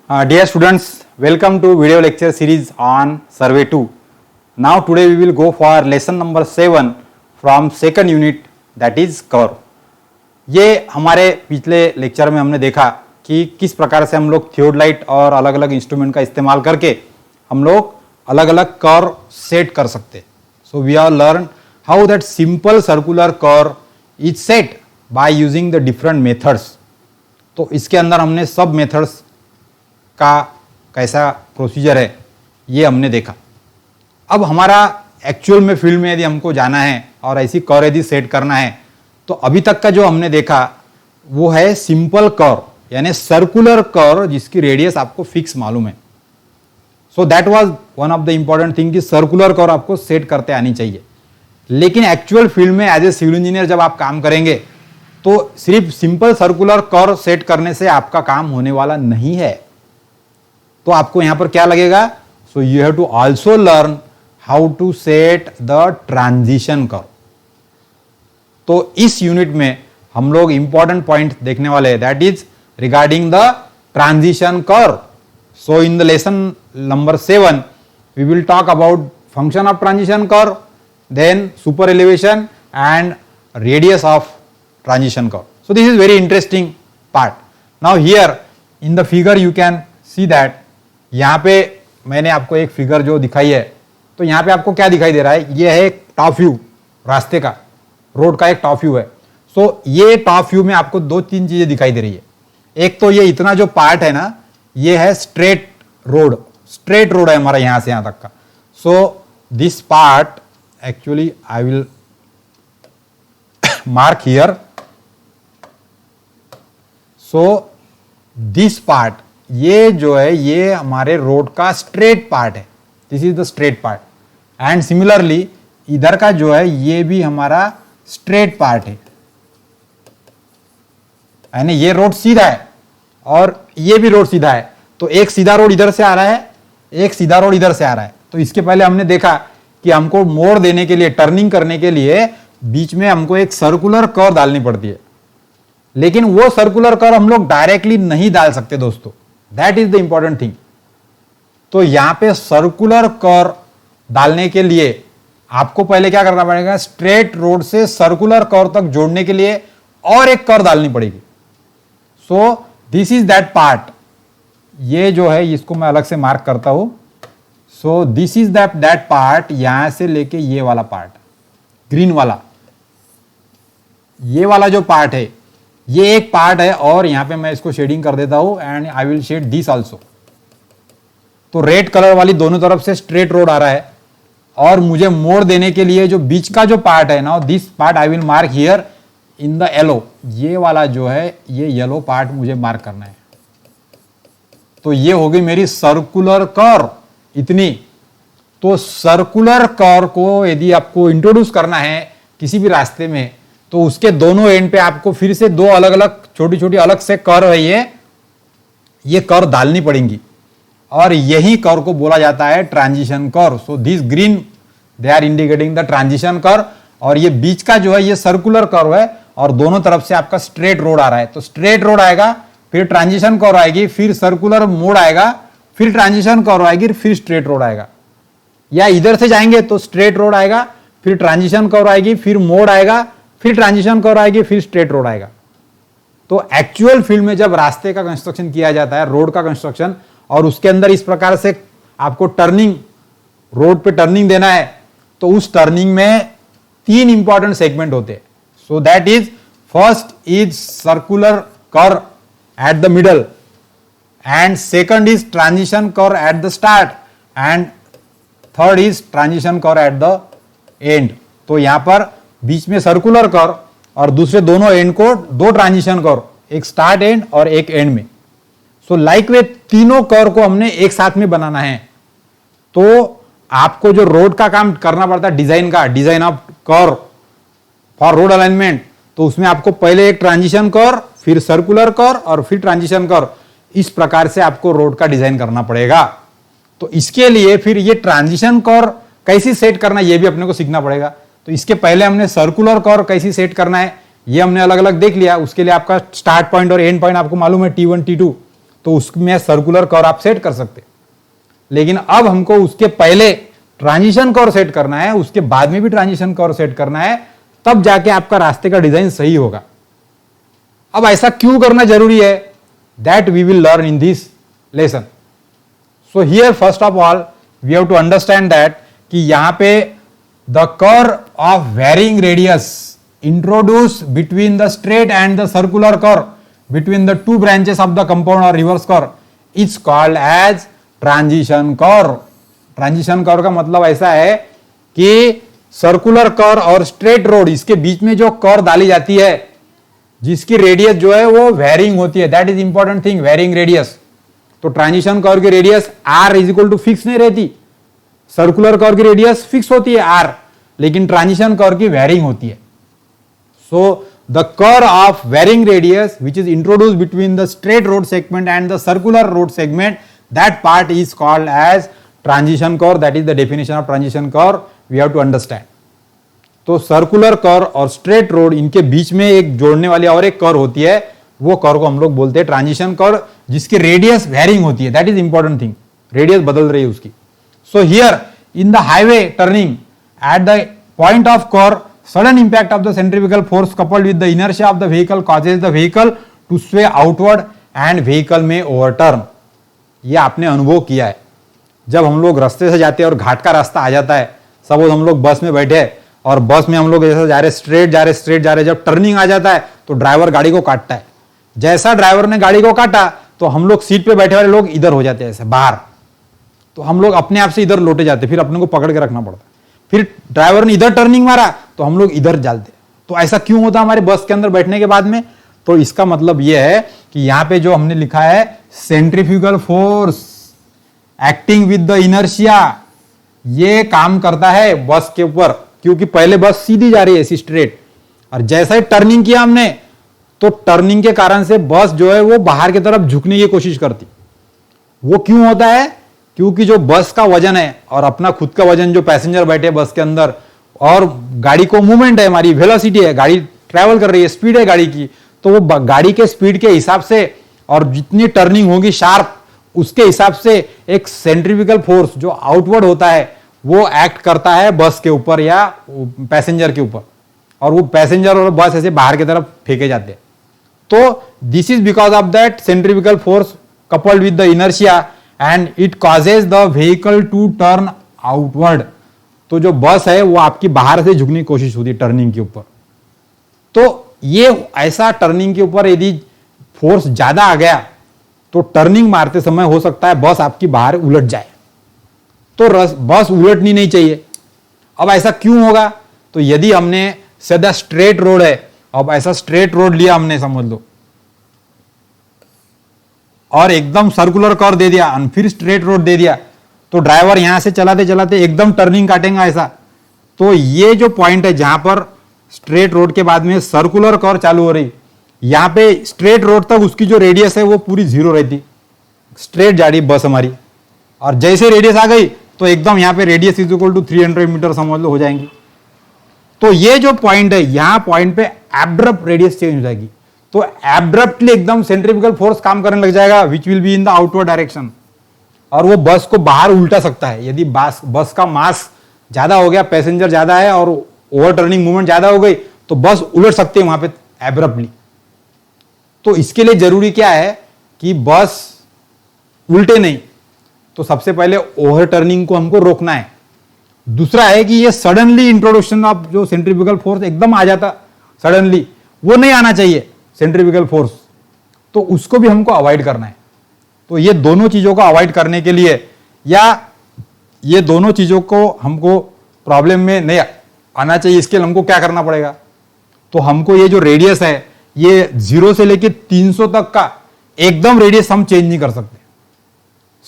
Dear students, welcome to video lecture series on Survey 2. Now today we will go for lesson number 7 from second unit, that is curve. ये हमारे पिछले lecture में हमने देखा कि किस प्रकार से हम लोग थियोडलाइट और अलग अलग इंस्ट्रूमेंट का इस्तेमाल करके हम लोग अलग अलग कर्व सेट कर सकते. So we are learn how that simple circular curve is set by using the different methods. तो इसके अंदर हमने सब मेथड्स का कैसा प्रोसीजर है ये हमने देखा. अब हमारा एक्चुअल में फील्ड में यदि हमको जाना है और ऐसी कर्व यदि सेट करना है तो अभी तक का जो हमने देखा वो है सिंपल कर्व, यानी सर्कुलर कर्व जिसकी रेडियस आपको फिक्स मालूम है. So that was one of the important thing कि सर्कुलर कर्व आपको सेट करते आनी चाहिए. लेकिन एक्चुअल फील्ड में एज ए सिविल इंजीनियर जब आप काम करेंगे तो सिर्फ सिंपल सर्कुलर कर्व सेट करने से आपका काम होने वाला नहीं है. तो आपको यहां पर क्या लगेगा? So you have to also learn how to set the transition curve. तो इस यूनिट में हम लोग इंपॉर्टेंट पॉइंट देखने वाले हैं, that is regarding the transition curve. So in the lesson number 7 we will talk about function of transition curve, then super elevation and radius of transition curve. So this is very interesting part. Now here in the figure you can see that, यहां पे मैंने आपको एक figure जो दिखाई है, तो यहां पे आपको क्या दिखाई दे रहा है? ये है एक टॉप व्यू रास्ते का, रोड का एक टॉप व्यू है. सो ये टॉप व्यू में आपको दो तीन चीजें दिखाई दे रही है. एक तो ये इतना जो पार्ट है ना, ये है स्ट्रेट रोड है हमारा यहां से यहां तक का. So this part actually I will mark here. So this part, ये जो है ये हमारे रोड का स्ट्रेट पार्ट है. This is the straight part. And similarly इधर का जो है ये भी हमारा स्ट्रेट पार्ट है, यानी ये रोड सीधा है और ये भी रोड सीधा है. तो एक सीधा रोड इधर से आ रहा है, एक सीधा रोड इधर से आ रहा है. तो इसके पहले हमने देखा कि हमको मोड़ देने के लिए, टर्निंग करने के लिए बीच में हमको एक सर्कुलर कर्व डालनी पड़ती है. लेकिन वो सर्कुलर कर्व हम लोग डायरेक्टली नहीं डाल सकते दोस्तों. That is the important thing. तो यहां पे सर्कुलर कर्व डालने के लिए आपको पहले क्या करना पड़ेगा? स्ट्रेट रोड से सर्कुलर कर्व तक जोड़ने के लिए और एक कर्व डालनी पड़ेगी. सो दिस इज दैट पार्ट. ये जो है इसको मैं अलग से मार्क करता हूं. सो दिस इज दैट पार्ट, यहां से लेके ये वाला पार्ट, ग्रीन वाला, ये वाला जो पार्ट है ये एक पार्ट है. और यहां पे मैं इसको शेडिंग कर देता हूं and I will shade this also. तो रेड कलर वाली दोनों तरफ से स्ट्रेट रोड आ रहा है और मुझे मोड़ देने के लिए जो बीच का जो पार्ट है ना, this part I will mark here in the yellow. ये वाला जो है ये येलो पार्ट मुझे मार्क करना है. तो ये होगी मेरी सर्कुलर कर्व इतनी. तो सर्कुलर कर्व को यदि आपको इंट्रोड्यूस करना है किसी भी रास्ते में तो उसके दोनों एंड पे आपको फिर से दो अलग अलग छोटी छोटी अलग से कर्व है, ये कर्व डालनी पड़ेंगी और यही कर्व को बोला जाता है transition curve. So this green they are indicating the transition curve. और ये बीच का जो है ये सर्कुलर कर्व है और दोनों तरफ से आपका स्ट्रेट रोड आ रहा है. तो स्ट्रेट रोड आएगा, फिर ट्रांजिशन कर्व आएगी, फिर सर्कुलर मोड आएगा, फिर ट्रांजिशन कर्व आएगी, फिर स्ट्रेट रोड आएगा. या इधर से जाएंगे तो स्ट्रेट रोड आएगा, फिर ट्रांजिशन कर्व आएगी, फिर मोड आएगा, फिर ट्रांजिशन कर्व आएगी, फिर स्ट्रेट रोड आएगा. तो एक्चुअल फील्ड में जब रास्ते का कंस्ट्रक्शन किया जाता है, रोड का कंस्ट्रक्शन, और उसके अंदर इस प्रकार से आपको टर्निंग, रोड पे टर्निंग देना है, तो उस टर्निंग में तीन इंपॉर्टेंट सेगमेंट होते हैं. सो that is, first is circular curve at the middle, and second is transition curve at the start, and third is transition curve at the and. तो यहां पर बीच में सर्कुलर कर्व और दूसरे दोनों एंड को दो ट्रांजिशन कर्व, एक स्टार्ट एंड और एक एंड में. सो लाइक वे तीनों कर्व को हमने एक साथ में बनाना है. तो आपको जो रोड का काम करना पड़ता है, डिजाइन का, design of curve for road alignment, तो उसमें आपको पहले एक ट्रांजिशन कर्व, फिर सर्कुलर कर्व और फिर ट्रांजिशन कर्व, इस प्रकार से आपको रोड का डिजाइन करना पड़ेगा. तो इसके लिए फिर ये ट्रांजिशन कर्व कैसी सेट करना ये भी अपने को सीखना पड़ेगा. तो इसके पहले हमने सर्कुलर कर्व कैसी सेट करना है ये हमने अलग अलग देख लिया. उसके लिए आपका स्टार्ट पॉइंट और एंड पॉइंट आपको मालूम है, T1 T2. तो उसमें सर्कुलर कर्व आप सेट कर सकते। लेकिन अब हमको उसके पहले ट्रांजिशन कर्व सेट करना है, उसके बाद में भी ट्रांजिशन कर्व सेट करना है, तब जाके आपका रास्ते का डिजाइन सही होगा। अब ऐसा क्यों करना जरूरी है, that we will learn in this lesson. So here first of all we have to understand that कि यहां पे the curve of varying radius introduce between the straight and the circular curve between the two branches of the compound और reverse curve is called as transition curve. Transition curve का मतलब ऐसा है कि circular curve और straight road इसके बीच में जो कर्व डाली जाती है जिसकी रेडियस जो है वो वेरिंग होती है, that is important thing, varying radius. तो ट्रांजिशन कर्व की radius R is equal to fix नहीं रहती, सर्कुलर कर्व की रेडियस फिक्स होती है आर, लेकिन ट्रांजिशन कर्व की वेरिंग होती है। So the curve of varying radius which is introduced between the straight road segment and the circular road segment, that part is called as transition curve. That is the definition of transition curve, we have to understand. तो circular curve और straight road इनके बीच में एक जोड़ने वाली और एक कर्व होती है, वो कर्व को हम लोग बोलते हैं ट्रांजिशन कर्व, जिसकी रेडियस वेरिंग होती है, that is important thing, radius बदल रही है उसकी। So here in the highway turning at the point of curve, sudden impact of the centrifugal force coupled with the inertia of the vehicle causes the vehicle to sway outward and vehicle में overturn। ये आपने अनुभव किया है जब हम लोग रास्ते से जाते हैं और घाट का रास्ता आ जाता है, सपोज हम लोग बस में बैठे और बस में हम लोग जैसा जा रहे स्ट्रेट जा रहे, जब टर्निंग आ जाता है तो ड्राइवर गाड़ी को काटता है। जैसा ड्राइवर ने गाड़ी को काटा तो हम लोग सीट पे बैठे वाले लोग इधर हो जाते हैं ऐसे बाहर, तो हम लोग अपने आप से इधर लौटे जाते, फिर अपने को पकड़ के रखना पड़ता है। फिर ड्राइवर ने इधर टर्निंग मारा तो हम लोग इधर जाते। तो ऐसा क्यों होता हमारे बस के अंदर बैठने के बाद में, तो इसका मतलब यह है कि यहां पे जो हमने लिखा है centrifugal force acting with the inertia, ये काम करता है बस के ऊपर, क्योंकि पहले बस सीधी जा रही है ऐसी स्ट्रेट, और जैसा ही टर्निंग किया हमने तो टर्निंग के कारण से बस जो है वो बाहर की तरफ झुकने की कोशिश करती। वो क्यों होता है, क्योंकि जो बस का वजन है और अपना खुद का वजन जो पैसेंजर बैठे बस के अंदर, और गाड़ी को मूवमेंट है, हमारी वेलोसिटी है, गाड़ी ट्रैवल कर रही है, स्पीड है गाड़ी की, तो वो गाड़ी के स्पीड के हिसाब से और जितनी टर्निंग होगी शार्प उसके हिसाब से एक सेंट्रीफ्यूगल फोर्स जो आउटवर्ड होता है वो एक्ट करता है बस के ऊपर या पैसेंजर के ऊपर, और वो पैसेंजर और बस ऐसे बाहर की तरफ फेंके जाते हैं। तो this is because of that centrifugal force coupled with the inertia and it causes the vehicle to turn outward. तो जो बस है वो आपकी बाहर से झुकने की कोशिश होती है टर्निंग के ऊपर। तो ये ऐसा टर्निंग के ऊपर यदि फोर्स ज्यादा आ गया तो टर्निंग मारते समय हो सकता है बस आपकी बाहर उलट जाए, तो बस उलटनी नहीं चाहिए। अब ऐसा क्यों होगा, तो यदि हमने सीधा स्ट्रेट रोड है, अब ऐसा स्ट्रेट रोड लिया हमने समझ लो, और एकदम सर्कुलर कर्व दे दिया और फिर स्ट्रेट रोड दे दिया, तो ड्राइवर यहां से चलाते चलाते एकदम टर्निंग काटेंगे ऐसा, तो ये जो पॉइंट है जहां पर स्ट्रेट रोड के बाद में सर्कुलर कर्व चालू हो रही, यहां पे स्ट्रेट रोड तक उसकी जो रेडियस है वो पूरी जीरो रहती, स्ट्रेट जा रही बस हमारी, और जैसे रेडियस आ गई तो एकदम यहां पे radius is equal to 300 metre समझ लो हो जाएंगी। तो ये जो पॉइंट है यहां पॉइंट पे एब्रप्ट रेडियस चेंज हो जाएगी, तो एब्रप्टली एकदम सेंट्रीफ्यूगल फोर्स काम करने लग जाएगा which will be in the outward direction, और वो बस को बाहर उल्टा सकता है। यदि बस का मास ज्यादा हो गया, पैसेंजर ज्यादा है और ओवर टर्निंग मूवमेंट ज्यादा हो गई तो बस उलट सकते हैं वहां पे एब्रप्टली। तो इसके लिए जरूरी क्या है कि बस उल्टे नहीं, तो सबसे पहले ओवर टर्निंग को हमको रोकना है। दूसरा है कि ये सडनली इंट्रोडक्शन ऑफ जो सेंट्रीफ्यूगल फोर्स एकदम आ जाता सडनली, वो नहीं आना चाहिए सेंट्रीफ्यूगल फोर्स, तो उसको भी हमको अवॉइड करना है। तो ये दोनों चीजों को अवॉइड करने के लिए, या ये दोनों चीजों को हमको प्रॉब्लम में नहीं आना चाहिए, इसके लिए हमको क्या करना पड़ेगा, तो हमको ये जो रेडियस है ये 0 से लेके 300 तक का एकदम रेडियस हम चेंज नहीं कर सकते।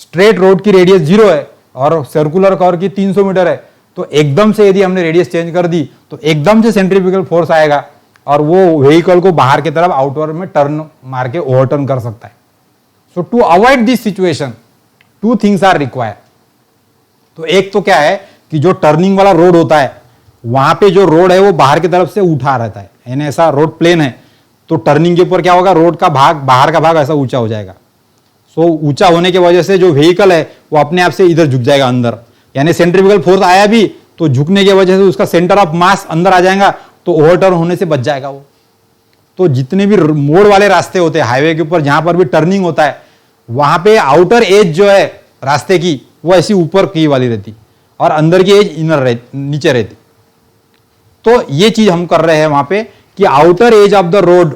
स्ट्रेट रोड की रेडियस 0 है और सर्कुलर कर्व की 300 मीटर है, तो एकदम से यदि हमने रेडियस चेंज कर दी तो एकदम से सेंट्रीफ्यूगल फोर्स आएगा और वो व्हीकल को बाहर की तरफ आउटवर्ड में टर्न मार के ओवरटर्न कर सकता है। So to avoid this situation 2 things are required. तो एक तो क्या है कि जो टर्निंग वाला रोड होता है वहां पे जो रोड है वो बाहर की तरफ से उठा रहता है, यानी ऐसा रोड प्लेन है तो टर्निंग के ऊपर क्या होगा, रोड का भाग बाहर का भाग ऐसा ऊंचा हो जाएगा। सो ऊंचा होने की वजह से जो व्हीकल है वो अपने आप से इधर झुक जाएगा अंदर, यानी सेंट्रीफ्यूगल फोर्स आया भी तो झुकने की वजह से उसका सेंटर ऑफ मास अंदर आ जाएगा, तो ओवरटर्न होने से बच जाएगा वो। तो जितने भी मोड़ वाले रास्ते होते हैं हाईवे के ऊपर, जहां पर भी टर्निंग होता है, वहां पे आउटर एज जो है रास्ते की वो ऐसी ऊपर की वाली रहती और अंदर की एज नीचे रहती। तो ये चीज हम कर रहे हैं वहां पे कि outer edge of the road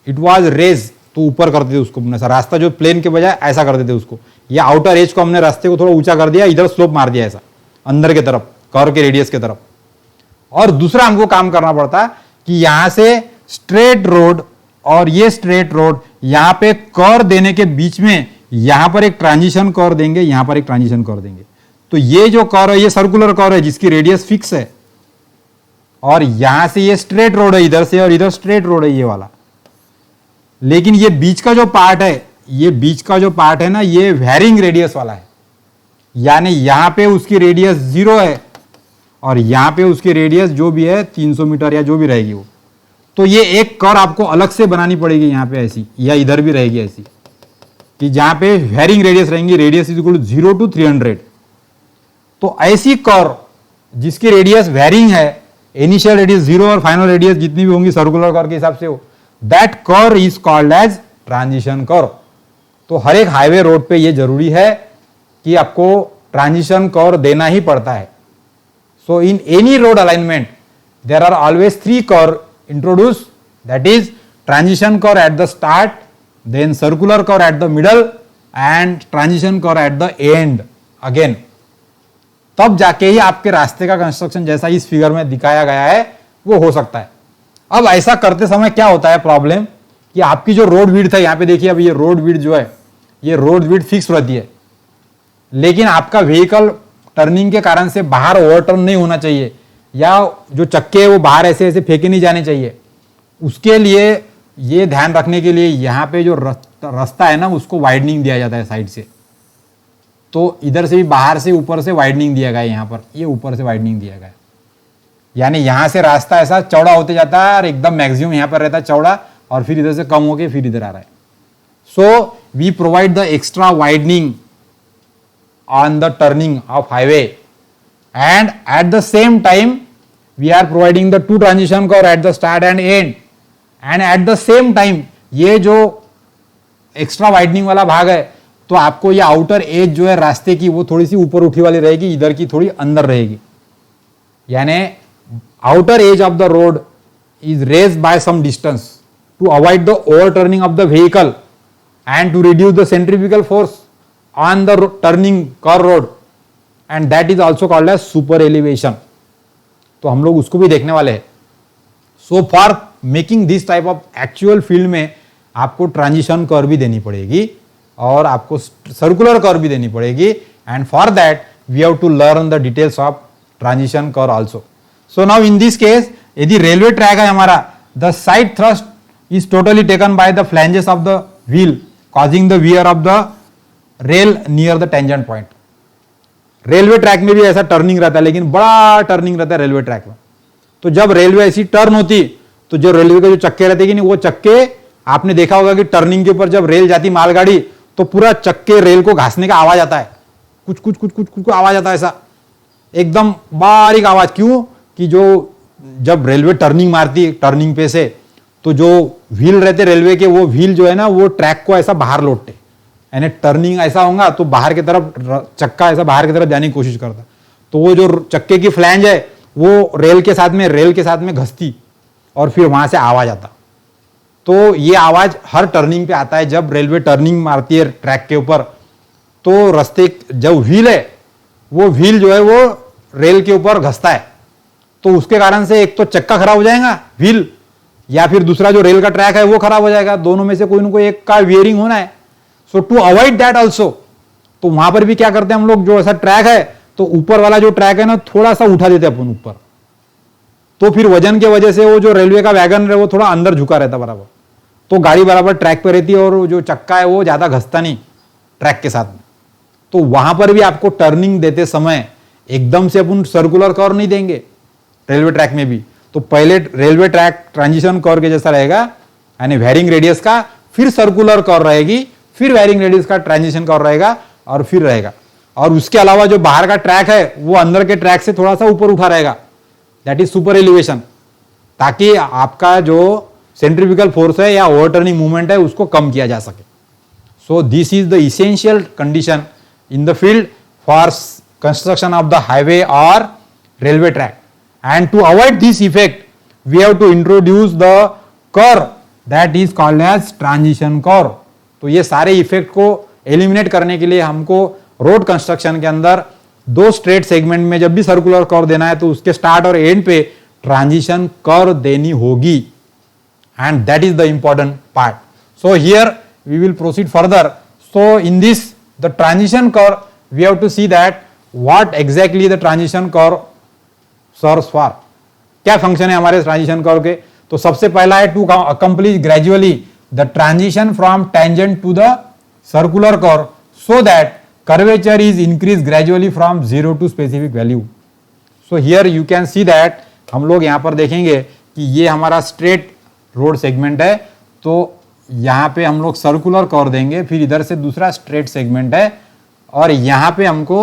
it was raise, तो ऊपर कर देते उसको, ऐसा रास्ता जो प्लेन के बजाय ऐसा कर देते उसको, या आउटर एज को हमने रास्ते को थोड़ा ऊंचा कर दिया, इधर स्लोप मार दिया ऐसा अंदर की तरफ, कर्व के रेडियस की तरफ। और दूसरा हमको काम करना पड़ता कि यहां से स्ट्रेट रोड और ये स्ट्रेट रोड, यहां पे कर्व देने के बीच में यहां पर एक ट्रांजिशन कर्व देंगे, यहां पर एक ट्रांजिशन कर्व देंगे। तो ये जो कर्व है ये सर्कुलर कर्व है जिसकी रेडियस फिक्स है, और यहां से ये स्ट्रेट रोड है इधर से, और इधर स्ट्रेट रोड है ये वाला। लेकिन ये बीच का जो पार्ट है, ये बीच का जो पार्ट है ना, ये वेरिंग रेडियस वाला है, यानी यहां पे उसकी रेडियस 0 है और यहां पे उसकी रेडियस जो भी है 300 मीटर या जो भी रहेगी वो। तो ये एक कर्व आपको अलग से बनानी पड़ेगी यहां पे ऐसी, या इधर भी रहेगी ऐसी, कि जहां पे वेरिंग रेडियस रहेंगी, radius is equal to 0 to 300। तो ऐसी कर्व जिसकी रेडियस वेरिंग है, इनिशियल रेडियस 0 और फाइनल रेडियस जितनी भी होंगी सर्कुलर कर्व के हिसाब से हो, that curve is called as transition curve. तो हर एक हाईवे रोड पे ये जरूरी है कि आपको ट्रांजिशन कर्व देना ही पड़ता है। So in any road alignment there are always 3 curve introduced, that is transition curve at the start, then circular curve at the middle and transition curve at the end again। तब जाके ही आपके रास्ते का construction जैसा इस figure में दिखाया गया है वो हो सकता है। अब ऐसा करते समय क्या होता है प्रॉब्लम, कि आपकी जो रोड विड्थ है, यहां पे देखिए, अब ये रोड विड्थ जो है, ये रोड विड्थ फिक्स रहती है, लेकिन आपका व्हीकल टर्निंग के कारण से बाहर ओवरटर्न नहीं होना चाहिए, या जो चक्के है वो बाहर ऐसे ऐसे फेंके नहीं जाने चाहिए। उसके लिए ये ध्यान रखने के लिए यहाँ पे जो रास्ता है ना उसको वाइडनिंग दिया जाता है साइड से। तो इधर से भी बाहर से ऊपर से वाइडनिंग दिया गया है, यहाँ पर ये ऊपर से वाइडनिंग दिया गया है, यानी यहाँ से रास्ता ऐसा चौड़ा होते जाता है और एकदम मैक्सिमम यहाँ पर रहता है चौड़ा, और फिर इधर से कम होके फिर इधर आ रहा है। So we provide the extra widening on the turning of highway, and at the same time we are providing the 2 transition curve at the start and end, and at the same time ये जो extra widening वाला भाग है, तो आपको ये outer as जो है रास्ते की वो थोड़ी सी ऊपर उठी वाली रहेगी, इधर की थोड़ी अंदर रहेगी, यानी outer edge of the road is raised by some distance to avoid the over turning of the vehicle and to reduce the centrifugal force on the turning curve road, and that is also called as super elevation. तो हम लोग उसको भी देखने वाले हैं। So for making this type of actual field में आपको ट्रांजिशन कर्व भी देनी पड़ेगी और आपको सर्कुलर कर्व भी देनी पड़ेगी, and for that we have to learn the details of transition curve also. So now in this case यदि रेलवे ट्रैक है हमारा, the side thrust is totally taken by the flanges of the wheel causing the wear of the rail near the tangent point. Railway track में भी ऐसा turning रहता है, लेकिन बड़ा टर्निंग रहता है रेलवे ट्रैक में। तो जब रेलवे ऐसी टर्न होती तो जो रेलवे के जो चक्के रहते हैं, वो चक्के आपने देखा होगा कि टर्निंग के ऊपर जब रेल जाती मालगाड़ी तो पूरा चक्के रेल को घासने का आवाज आता है, कुछ कुछ कुछ कुछ कुछ आवाज आता है, ऐसा एकदम बारीक आवाज। क्यों कि जो जब रेलवे टर्निंग मारती है टर्निंग पे से, तो जो व्हील रहते रेलवे के, वो व्हील जो है ना वो ट्रैक को ऐसा बाहर लौटते, यानी टर्निंग ऐसा होगा तो बाहर की तरफ चक्का ऐसा बाहर की तरफ जाने की कोशिश करता, तो वो जो चक्के की फ्लैंज है वो रेल के साथ में घसती और फिर वहां से आवाज आता। तो ये आवाज हर टर्निंग पे आता है जब रेलवे टर्निंग मारती है ट्रैक के ऊपर। तो रास्ते जो व्हील है वो व्हील जो है वो रेल के ऊपर घसता है, तो उसके कारण से एक तो चक्का खराब हो जाएगा व्हील, या फिर दूसरा जो रेल का ट्रैक है वो खराब हो जाएगा। दोनों में से कोई ना कोई एक का वेयरिंग होना है। So to avoid that also, तो वहां पर भी क्या करते हैं हम लोग, जो ऐसा ट्रैक है तो ऊपर वाला जो ट्रैक है ना थोड़ा सा उठा देते हैं अपन ऊपर, तो फिर वजन के वजह से वो जो रेलवे का वैगन है वो थोड़ा अंदर झुका रहता बराबर, तो गाड़ी बराबर ट्रैक पे रहती है और जो चक्का है वो ज्यादा घसता नहीं ट्रैक के साथ में। तो वहां पर भी आपको टर्निंग देते समय एकदम से अपन सर्कुलर कर्व नहीं देंगे रेलवे ट्रैक में भी। तो पहले रेलवे ट्रैक ट्रांजिशन कर्व के जैसा रहेगा, यानी वेरिंग रेडियस का, फिर सर्कुलर कर्व रहेगी, फिर वायरिंग रेडियस का ट्रांजिशन कर्व रहेगा और फिर रहेगा। और उसके अलावा जो बाहर का ट्रैक है वो अंदर के ट्रैक से थोड़ा सा ऊपर उठा रहेगा, दैट इज सुपर एलिवेशन, ताकि आपका जो सेंट्रीफ्यूगल फोर्स है या ओवरटर्निंग मूवमेंट है उसको कम किया जा सके। So this is the essential condition in the field for construction of the highway और railway track. And to avoid this effect we have to introduce the curve that is called as transition curve. तो ये सारे effect को eliminate करने के लिए हमको road construction के अंदर दो स्ट्रेट सेगमेंट में जब भी सर्कुलर कर्व देना है तो उसके स्टार्ट और एंड पे ट्रांजिशन कर्व देनी होगी, and that is the important part. So here we will proceed further. So in this the transition curve we have to see that what exactly the transition curve serves for. क्या function है हमारे transition curve के? तो सबसे पहला है to accomplish gradually the transition from tangent to the circular curve so that curvature is increased gradually from 0 to specific value. So here you can see that हम लोग यहां पर देखेंगे कि ये हमारा स्ट्रेट रोड सेगमेंट है, तो यहां पे हम लोग सर्कुलर कर्व देंगे, फिर इधर से दूसरा स्ट्रेट सेगमेंट है और यहां पे हमको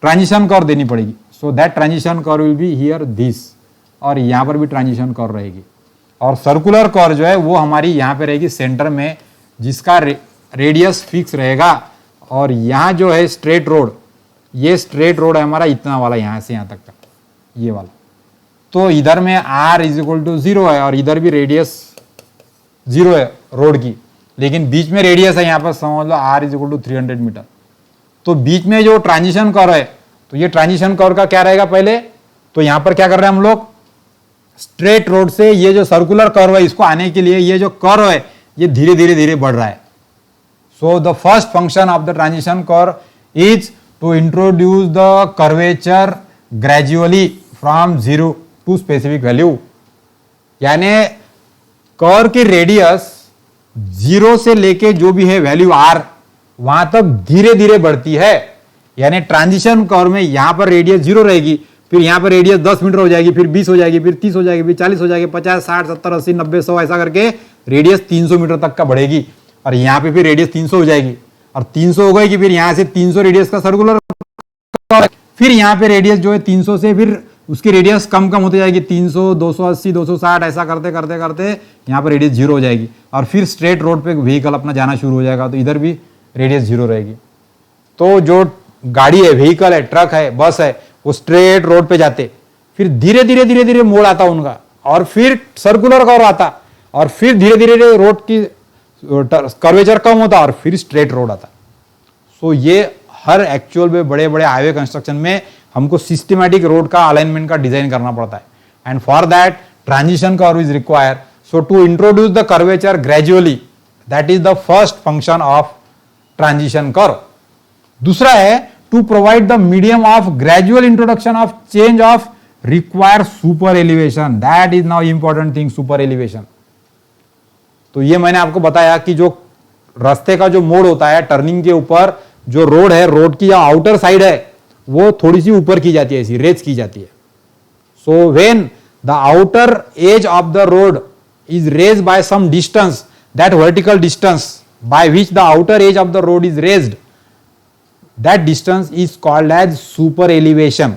ट्रांजिशन कर्व देनी पड़ेगी। So that transition curve will be here this, और यहां पर भी ट्रांजिशन कर्व रहेगी। और सर्कुलर कर्व जो है वो हमारी यहां पे रहेगी सेंटर में, जिसका रेडियस फिक्स रहेगा। और यहां जो है स्ट्रेट रोड, ये स्ट्रेट रोड है हमारा इतना वाला, यहां से यहां तक का ये वाला। तो इधर में r इज इक्वल टू 0 है और इधर भी रेडियस 0 है रोड की, लेकिन बीच में रेडियस है, यहां पर समझ लो r is equal to 300 metre. तो बीच में जो ट्रांजिशन कर्व है, तो ये ट्रांजिशन कर्व का क्या रहेगा पहले, तो यहां पर क्या कर रहे हैं हम लोग, स्ट्रेट रोड से ये जो सर्कुलर कर्व है इसको आने के लिए ये जो कर्व है ये धीरे धीरे धीरे बढ़ रहा है। So the first function of the transition curve is to introduce the curvature gradually from 0 to specific value, यानी कर्व की रेडियस 0 से लेके जो भी है वैल्यू r वहां तक धीरे धीरे बढ़ती है। यानी ट्रांजिशन कर्व में यहां पर रेडियस 0 रहेगी, फिर यहां पर रेडियस 10 मीटर हो जाएगी, फिर 20 हो जाएगी, फिर 30 हो जाएगी, फिर 40 हो जाएगी, 50, 60, 70, 80, 90, 100 ऐसा करके रेडियस 300 मीटर तक का बढ़ेगी। और यहां पे फिर रेडियस 300 हो जाएगी, और 300 हो गई कि फिर यहां से 300 रेडियस का सर्कुलर, फिर यहां पे रेडियस जो है 300 से फिर उसकी रेडियस कम कम होती जाएगी, 300, 280, 260 ऐसा करते करते करते यहाँ पर रेडियस 0 हो जाएगी। और फिर स्ट्रेट रोड पे व्हीकल अपना जाना शुरू हो जाएगा, तो इधर भी रेडियस 0 रहेगी। तो जो गाड़ी है, व्हीकल है, ट्रक है, बस है, वो स्ट्रेट रोड पे जाते, फिर धीरे धीरे धीरे धीरे मोड़ आता उनका, और फिर सर्कुलर कर्व आता, और फिर धीरे धीरे रोड की कर्वेचर कम होता और फिर स्ट्रेट रोड आता। सो ये हर एक्चुअल में बड़े बड़े हाईवे कंस्ट्रक्शन में हमको सिस्टमैटिक रोड का अलाइनमेंट का डिजाइन करना पड़ता है, and for that transition curve is required. So to introduce the curvature gradually, that is the first function of transition curve. दूसरा है to provide the medium of gradual introduction of change of require super elevation, that is now important thing, super elevation. तो ये मैंने आपको बताया कि जो रास्ते का जो मोड़ होता है, टर्निंग के ऊपर जो रोड है, रोड की जो आउटर साइड है वो थोड़ी सी ऊपर की जाती है, ऐसी रेज की जाती है। So when the outer edge of the road is raise by some distance, that vertical distance by which the outer edge of the road is raised, that distance is called as super elevation.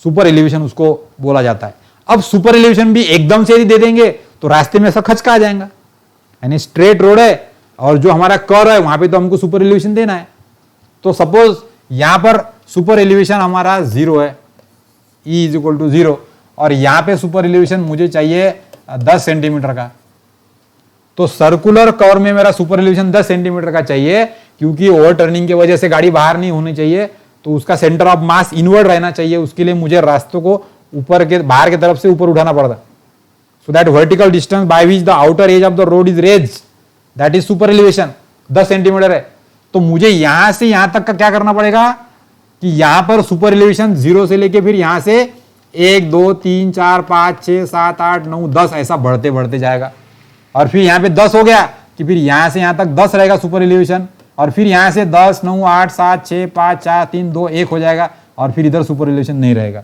Super elevation उसको बोला जाता है। अब super elevation भी एकदम से यदि दे देंगे तो रास्ते में ऐसा खचका आ जाएगा, यानी स्ट्रेट रोड है और जो हमारा कर्व है वहां पे तो हमको सुपर एलिवेशन देना है। तो सपोज यहां पर सुपर एलिवेशन हमारा 0 है, E इज इक्वल टू 0, और यहां पे सुपर एलिवेशन मुझे चाहिए 10 सेंटीमीटर का। तो सर्कुलर कर्व में मेरा सुपर एलिवेशन 10 सेंटीमीटर का चाहिए, क्योंकि ओवर टर्निंग की वजह से गाड़ी बाहर नहीं होनी चाहिए, तो उसका सेंटर ऑफ मास इनवर्ड रहना चाहिए। उसके लिए मुझे रास्तों को ऊपर के बाहर की तरफ से ऊपर उठाना पड़ता। सो that vertical distance by which the outer edge of the road is raised, that is super elevation, 10 centimetre है। तो मुझे यहां से यहां तक का क्या करना पड़ेगा कि यहां पर सुपर एलिवेशन 0 से लेके फिर यहां से 1, 2, 3, 4, 5, 6, 7, 8, 9, 10 ऐसा बढ़ते बढ़ते जाएगा। और फिर यहां पे 10 हो गया कि फिर यहां से यहां तक 10 रहेगा सुपर एलिवेशन, और फिर यहां से 10, 9, 8, 7, 6, 5, 4, 3, 2, 1 हो जाएगा, और फिर इधर सुपर एलिवेशन नहीं रहेगा।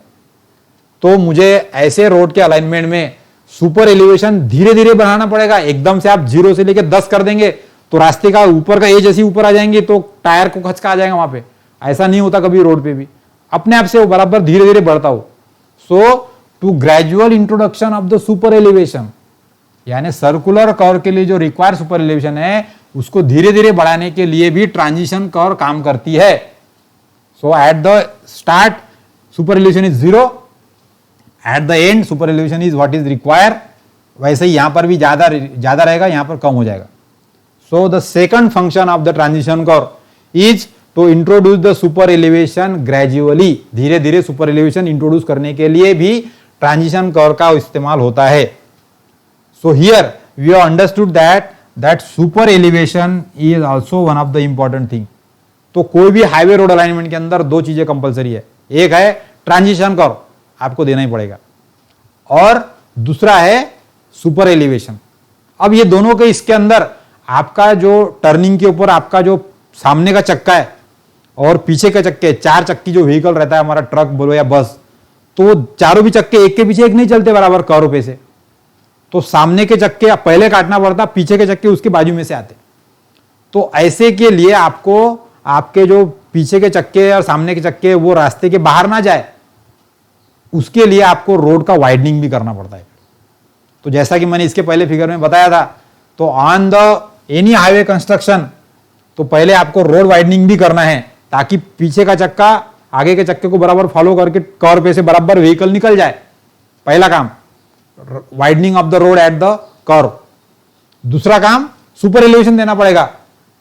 तो मुझे ऐसे रोड के अलाइनमेंट में सुपर एलिवेशन धीरे धीरे बढ़ाना पड़ेगा। एकदम से आप 0 से लेकर 10 कर देंगे तो रास्ते का ऊपर का एज ऐसे ऊपर आ जाएंगे तो टायर को खचका आ जाएगा वहां पे। ऐसा नहीं होता कभी रोड पे भी, अपने आप से वो बराबर धीरे धीरे बढ़ता हो। So to gradual introduction of the super elevation, यानी सर्कुलर कर्व के लिए जो रिक्वायर सुपर एलिवेशन है उसको धीरे धीरे बढ़ाने के लिए भी ट्रांजिशन कर्व काम करती है। So at the start super elevation is 0, at the end super elevation is what is require. वैसे ही यहां पर भी ज्यादा रहेगा, यहां पर कम हो जाएगा। So the second function of the transition curve is to introduce the super elevation gradually, धीरे धीरे सुपर एलिवेशन इंट्रोड्यूस करने के लिए भी ट्रांजिशन कर्व का इस्तेमाल होता है। So here we have understood that super elevation is also one of the important thing. तो कोई भी हाईवे रोड अलाइनमेंट के अंदर दो चीजें कंपलसरी है, एक है ट्रांजिशन कर्व आपको देना ही पड़ेगा, और दूसरा है सुपर एलिवेशन। अब ये दोनों के इसके अंदर आपका जो टर्निंग के ऊपर आपका जो सामने का चक्का है और पीछे का चक्के, 4 चक्की जो व्हीकल रहता है हमारा, ट्रक बोलो या बस, तो चारों भी चक्के एक के पीछे एक नहीं चलते बराबर कर्व पे से। तो सामने के चक्के पहले काटना पड़ता, पीछे के चक्के उसके बाजू में से आते। तो ऐसे के लिए आपको आपके जो पीछे के चक्के और सामने के चक्के वो रास्ते के बाहर ना जाए, उसके लिए आपको रोड का वाइडनिंग भी करना पड़ता है। तो जैसा कि मैंने इसके पहले फिगर में बताया था, तो on the any highway construction तो पहले आपको रोड वाइडनिंग भी करना है ताकि पीछे का चक्का आगे के चक्के को बराबर फॉलो करके कर्व पे से बराबर व्हीकल निकल जाए। पहला काम widening of the road at the curve. दूसरा काम सुपर एलिवेशन देना पड़ेगा,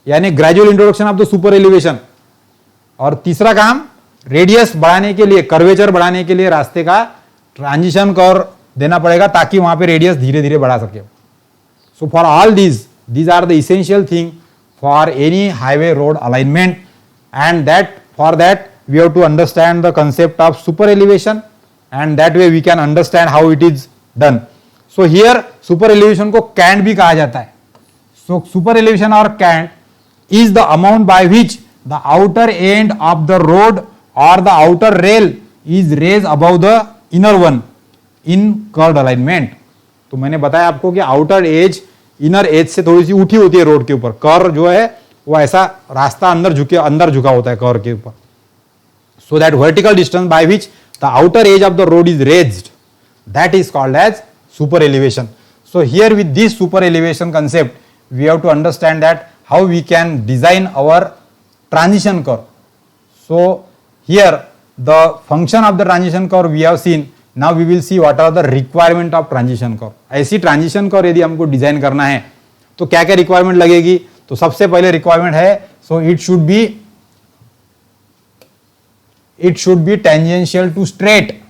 यानी gradual introduction of the super elevation. और तीसरा काम रेडियस बढ़ाने के लिए, कर्वेचर बढ़ाने के लिए रास्ते का ट्रांजिशन कर्व देना पड़ेगा ताकि वहां पे रेडियस धीरे धीरे बढ़ा सके। So for all these are the essential thing for any highway road alignment, and for that we have to understand the concept of super elevation, and that way we can understand how it is done. So here super elevation को cant भी कहा जाता है। So super elevation or cant is the amount by which the outer end of the road or the outer rail is raised above the inner one in curved alignment. तो मैंने बताया आपको कि आउटर एज इनर एज से थोड़ी सी उठी होती है रोड के ऊपर। कर्व जो है वो ऐसा रास्ता अंदर झुका होता है कर्व के ऊपर। So that vertical distance by which the outer edge of the road is raised, that is called as super elevation. So here with this super elevation concept we have to understand that how we can design our transition curve. So here the function of the transition curve we have seen. Now we will see what are the requirement of transition curve. ऐसी transition curve यदि हमको design करना है तो क्या क्या requirement लगेगी। तो सबसे पहले रिक्वायरमेंट है, so it should be tangential to straight,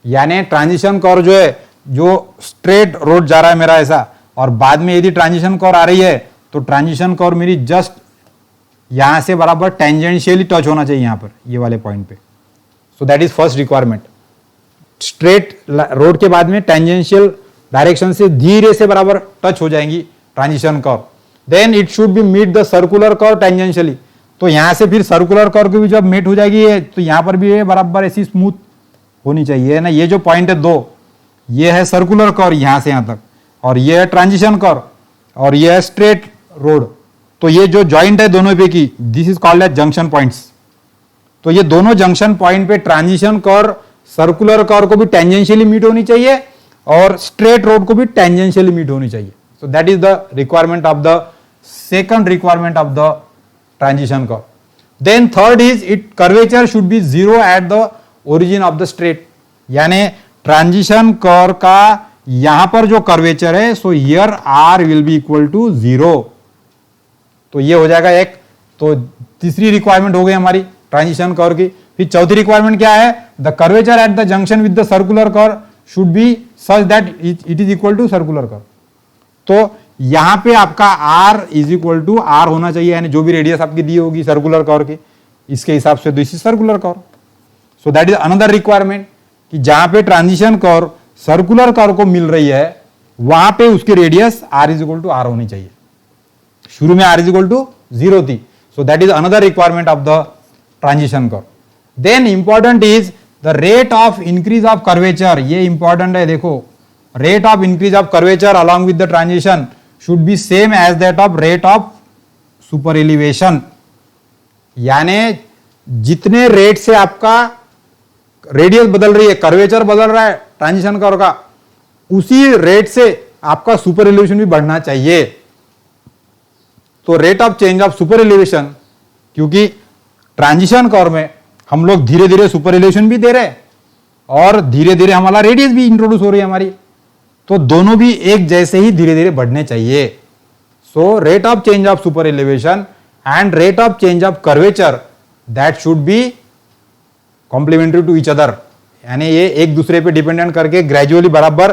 यानी ट्रांजिशन कर्व जो है, जो स्ट्रेट रोड जा रहा है मेरा ऐसा, और बाद में यदि ट्रांजिशन कर्व आ रही है तो ट्रांजिशन कर्व मेरी जस्ट यहां से बराबर टेंजेंशियली टच होना चाहिए यहां पर, ये वाले पॉइंट पे। सो that is first requirement. Straight road के बाद में टेंजेंशियल डायरेक्शन से धीरे से बराबर टच हो जाएंगी transition curve. Then it should be meet the circular curve tangentially, तो यहां से फिर सर्कुलर कर्व की भी जब मीट हो जाएगी तो यहां पर भी ये बराबर ऐसी स्मूथ होनी चाहिए ना। ये जो पॉइंट है दो, ये है सर्कुलर कर्व यहां से यहां तक, और ये है ट्रांजिशन कर्व, और ये है स्ट्रेट रोड। तो ये जो जॉइंट है दोनों पे की, this is called as junction points. तो ये दोनों जंक्शन पॉइंट पे ट्रांजिशन कर्व सर्कुलर कर्व को भी टेंजेंशियली मीट होनी चाहिए और स्ट्रेट रोड को भी टेंजेंशियली मीट होनी चाहिए। So that is the requirement of the second requirement of the transition curve. Then third is it curvature should be 0 at the origin of the straight, यानी transition curve का यहां पर जो curvature है, so here R will be equal to 0। तो ये हो जाएगा एक। तो तीसरी रिक्वायरमेंट हो गई हमारी ट्रांजिशन कर्व की। फिर चौथी रिक्वायरमेंट क्या है, the curvature at the junction with the circular curve should be such that it is equal to circular curve. तो यहां पे आपका R is equal to R होना चाहिए, यानी जो भी रेडियस आपकी दी होगी सर्कुलर कर्व की, इसके हिसाब से this is circular curve. So that is another requirement कि जहां पे ट्रांजिशन कर्व सर्कुलर कर्व को मिल रही है वहां पे उसकी radius R is equal to R होनी चाहिए। शुरू में आर इज इक्वल टू 0 थी। So that is another requirement of the transition curve. Then important is the rate of increase of curvature. ये इंपॉर्टेंट है, देखो rate of increase of curvature along with the transition should be same as that of rate of super elevation. यानी जितने rate से आपका radius बदल रही है, कर्वेचर बदल रहा है ट्रांजिशन कर्व का, उसी रेट से आपका सुपर एलिवेशन भी बढ़ना चाहिए। तो rate of change of super elevation, क्योंकि ट्रांजिशन कर्व में हम लोग धीरे धीरे सुपर एलिवेशन भी दे रहे हैं और धीरे धीरे हमारा रेडियस भी इंट्रोड्यूस हो रही है हमारी, तो दोनों भी एक जैसे ही धीरे धीरे बढ़ने चाहिए। So rate of change of super elevation and rate of change of curvature that should be complementary to each other. यानी ये एक दूसरे पे डिपेंडेंट करके ग्रेजुअली बराबर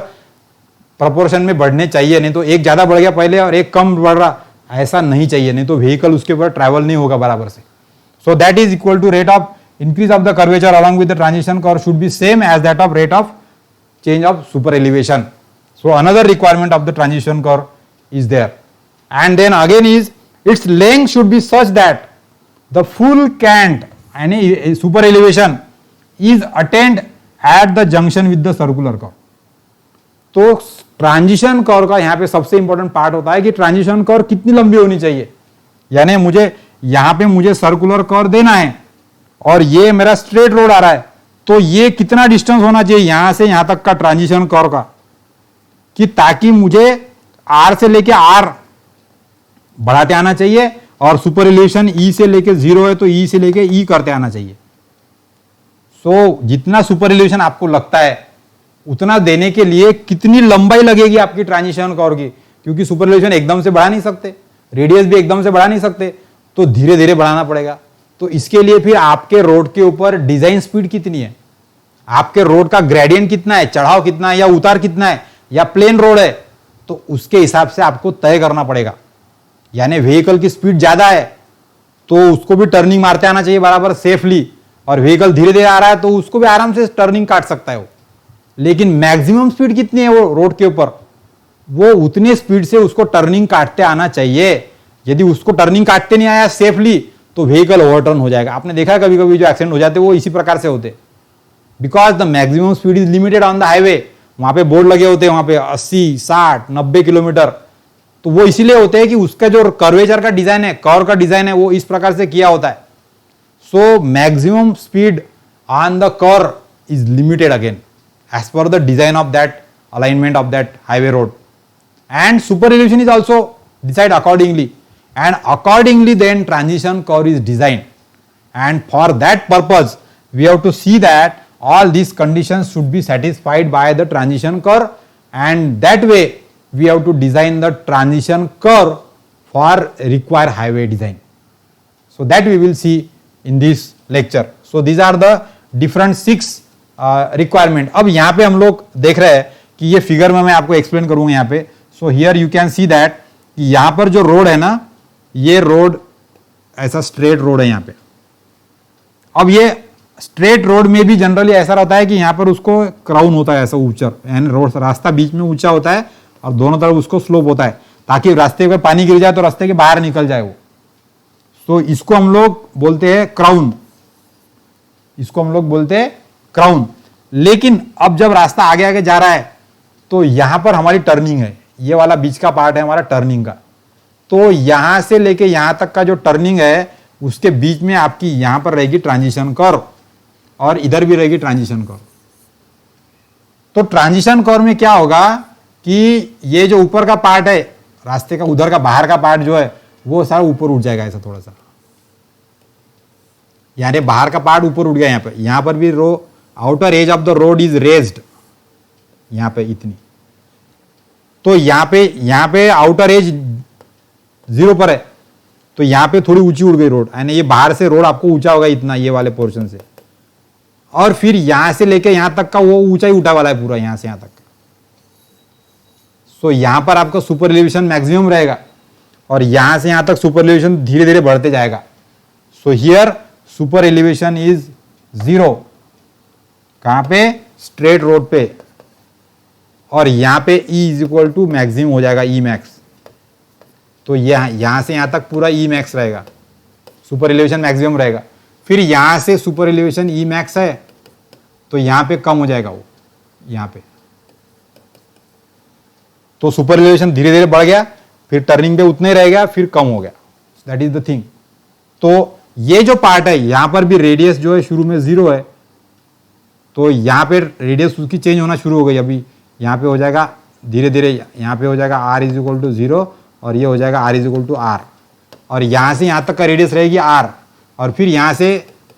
प्रोपोर्शन में बढ़ने चाहिए, नहीं तो एक ज्यादा बढ़ गया पहले और एक कम बढ़ रहा, ऐसा नहीं चाहिए, नहीं तो व्हीकल उसके ऊपर ट्रैवल नहीं होगा बराबर से। So that is equal to rate of increase of the curvature along with the transition curve should be same as that of rate of change of super elevation. So another requirement of the transition curve is there. And then again is its length should be such that the full cant any super elevation is attained at the junction with the circular curve. तो transition curve का यहाँ पे सबसे important part होता है कि transition curve कितनी लंबी होनी चाहिए। यानी मुझे यहाँ पे मुझे सर्कुलर कर्व देना है और ये मेरा स्ट्रेट रोड आ रहा है, तो ये कितना डिस्टेंस होना चाहिए यहां से यहां तक का ट्रांजिशन कर्व का, कि ताकि मुझे आर से लेके आर बढ़ाते आना चाहिए और सुपर एलिवेशन ई से लेके 0 है तो ई से लेके ई करते आना चाहिए। सो जितना सुपर एलिवेशन आपको लगता है उतना देने के लिए कितनी लंबाई लगेगी आपकी ट्रांजिशन कर्व की, क्योंकि सुपर एलिवेशन एकदम से बढ़ा नहीं सकते, रेडियस भी एकदम से बढ़ा नहीं सकते, तो धीरे धीरे बढ़ाना पड़ेगा। तो इसके लिए फिर आपके रोड के ऊपर डिजाइन स्पीड कितनी है, आपके रोड का ग्रेडियंट कितना है, चढ़ाव कितना है या उतार कितना है या प्लेन रोड है, तो उसके हिसाब से आपको तय करना पड़ेगा। यानी व्हीकल की स्पीड ज्यादा है तो उसको भी टर्निंग मारते आना चाहिए बराबर सेफली, और व्हीकल धीरे धीरे आ रहा है तो उसको भी आराम से टर्निंग काट सकता है वो। लेकिन मैक्सिमम स्पीड कितनी है वो रोड के ऊपर, वो उतनी स्पीड से उसको टर्निंग काटते आना चाहिए। यदि उसको टर्निंग काटते नहीं आया सेफली तो व्हीकल ओवरटर्न हो जाएगा। आपने देखा कभी कभी जो एक्सीडेंट हो जाते वो इसी प्रकार से होते, because the maximum speed is limited on the highway. वहां पे बोर्ड लगे होते हैं वहां पे 80, 60, 90 किलोमीटर, तो वो इसीलिए होते हैं कि उसका जो कर्वेचर का डिजाइन है, कर्व का डिजाइन है, वो इस प्रकार से किया होता है। So maximum speed on the curve is limited again as per the design of that alignment of that highway road, and super elevation is also decide accordingly, and accordingly then transition curve is designed, and for that purpose we have to see that all these conditions should be satisfied by the transition curve, and that way we have to design the transition curve for required highway design. So that we will see in this lecture. So these are the different 6 requirement. अब यहाँ पे हम लोग देख रहे हैं कि ये फिगर में मैं आपको एक्सप्लेन करूंगा यहाँ पे। सो here you can see that कि यहाँ पर जो रोड है ना, ये रोड ऐसा स्ट्रेट रोड है यहाँ पे। अब ये स्ट्रेट रोड में भी जनरली ऐसा रहता है कि यहाँ पर उसको क्राउन होता है ऐसा ऊंचा, यानी रोड रास्ता बीच में ऊंचा होता है और दोनों तरफ उसको स्लोप होता है, ताकि रास्ते पे पानी गिर जाए तो रास्ते के बाहर निकल जाए वो। तो इसको हम लोग बोलते हैं क्राउन, इसको हम लोग बोलते हैं क्राउन। लेकिन अब जब रास्ता आगे आगे जा रहा है तो यहां पर हमारी टर्निंग है, ये वाला बीच का पार्ट है हमारा टर्निंग का, तो यहां से लेके यहां तक का जो टर्निंग है उसके बीच में आपकी यहां पर रहेगी ट्रांजिशन कर्व और इधर भी रहेगी ट्रांजिशन कर्व। तो ट्रांजिशन कर्व में क्या होगा कि ये जो ऊपर का पार्ट है रास्ते का, उधर का बाहर का पार्ट जो है वो सारा ऊपर उठ जाएगा ऐसा थोड़ा सा, यानी बाहर का पार्ट ऊपर उठ गया। यहां पर भी outer edge of the road is raised, यहां पे इतनी, तो यहां पे आउटर एज 0 पर है, तो यहां पे थोड़ी ऊंची उड़ गई रोड, यानी ये बाहर से रोड आपको ऊंचा होगा इतना, ये वाले पोर्शन से, और फिर यहां से लेके यहां तक का वो ऊंचा ही उठा वाला है पूरा, यहां से यहां तक। सो यहां पर आपका सुपर एलिवेशन मैक्सिमम रहेगा और यहां से यहां तक सुपर एलिवेशन धीरे धीरे बढ़ते जाएगा। So here super elevation is 0, कहां पे, स्ट्रेट रोड पे, और यहां पे E is equal to maximum हो जाएगा, E मैक्स। तो यहां से यहां तक पूरा E मैक्स रहेगा, सुपर एलिवेशन मैक्सिमम रहेगा। फिर यहां से सुपर एलिवेशन E मैक्स है तो यहां पे कम हो जाएगा वो, यहां पे तो सुपर एलिवेशन धीरे धीरे बढ़ गया फिर टर्निंग पे उतना ही रह गया, फिर कम हो गया। That is the thing. तो ये जो पार्ट है, यहां पर भी रेडियस जो है शुरू में 0 है, तो यहां पे रेडियस उसकी चेंज होना शुरू हो गई। अभी यहां पे हो जाएगा धीरे धीरे, यहां पे हो जाएगा r इज इक्वल टू 0 और ये हो जाएगा r is equal to r, और यहां से यहां तक का रेडियस रहेगी r, और फिर यहां से